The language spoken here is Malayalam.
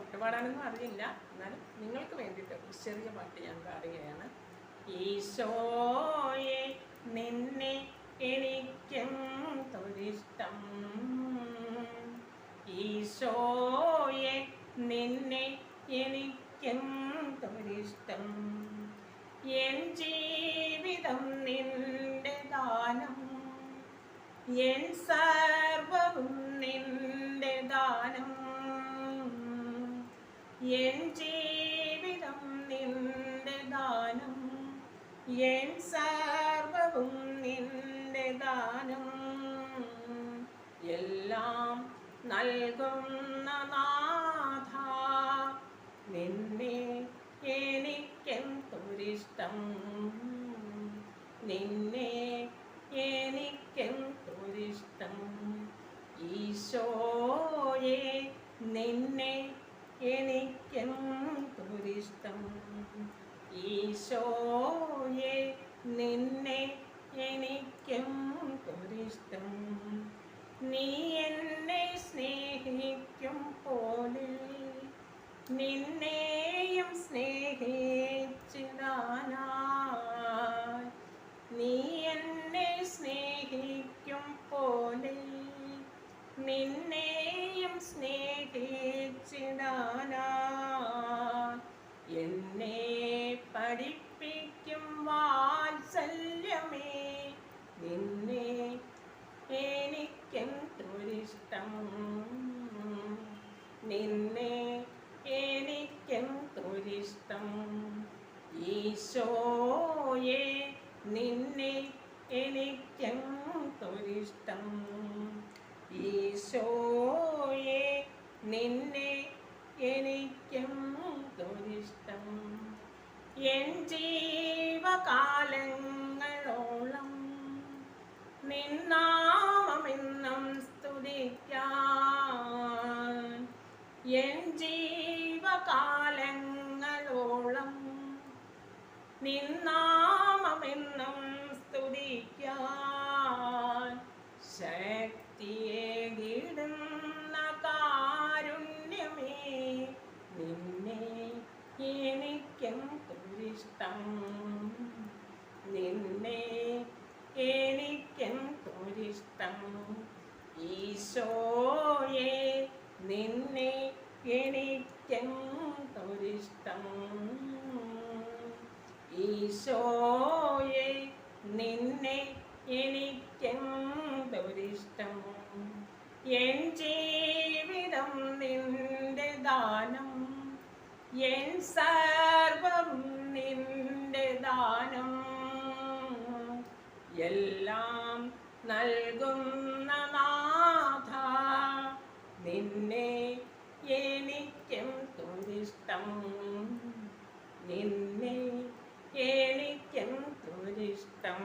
പാട്ട് പാടാനൊന്നും അറിയില്ല, എന്നാലും നിങ്ങൾക്ക് വേണ്ടിയിട്ട് ഒരു ചെറിയ പാട്ട് ഞാൻ പാടുകയാണ്. ഈശോയെ നിന്നെ എനിക്കും തൊരിഷ്ടം, ഈശോയെ നിന്നെ എനിക്കും തൊരിഷ്ടം, എൻ ജീവിതം നിന്റെ ദാനം, എൻ സർവവും നിന്റെ ദാനം, എൻ ജീവിതം നിന്റെ ദാനം, എൻ സർവവും നിന്റെ ദാനം, എല്ലാം നൽകുന്ന നാഥ നിന്നെ എനിക്കെന്തൊരിഷ്ടം, നിന്നെ എനിക്കെന്തൊരിഷ്ടം, ഈശോയെ നിന്നെ എനിക്കെന്തൊരിഷ്ടം, ഈശോയെ നിന്നെ എനിക്കെന്തൊരിഷ്ടം, നീ എന്നെ സ്നേഹിക്കും പോലെ നിന്നെയും സ്നേഹിച്ചിടാനായി, നീ എന്നെ സ്നേഹിക്കും പോലെ നിന്നെയും സ്നേഹിച്ചിടാനായി, എന്നെ പഠിപ്പിക്കും വാത്സല്യമേ നിന്നെ എനിക്കെന്തൊരിഷ്ടം, നിന്നെ എനിക്കെന്തൊരിഷ്ടം, ഈശോയെ നിന്നെ എനിക്കെന്തൊരിഷ്ടം, ഈശോയെ നിന്നെ എനിക്കെന്തൊരിഷ്ടം, എൻ ജീവകാലങ്ങളോളം നിൻ നാമമെന്നും സ്തുതിക്കാൻ, എൻ ജീവകാലങ്ങളോളം നിൻ നാമമെന്നും സ്തുതിക്കാൻ, ശക്തിയേകിടുന്ന കാരുണ്യമേ നിന്നെ എനിക്കെന്തൊരിഷ്ടം, നിന്നെ എനിക്കെന്തൊരിഷ്ടം, ഈശോയെ നിന്നെ എനിക്കെന്തൊരിഷ്ടം, ഈശോയെ നിന്നെ എനിക്കെന്തൊരിഷ്ടം, എൻ ജീവിതം നിന്റെ ദാനം, എൻ സർവവും നിന്റെ ദാനം, എല്ലാം നൽകുന്ന നാഥ നിന്നെ എനിക്കെന്തൊരിഷ്ടം, നിന്നെ എനിക്കെന്തൊരിഷ്ടം.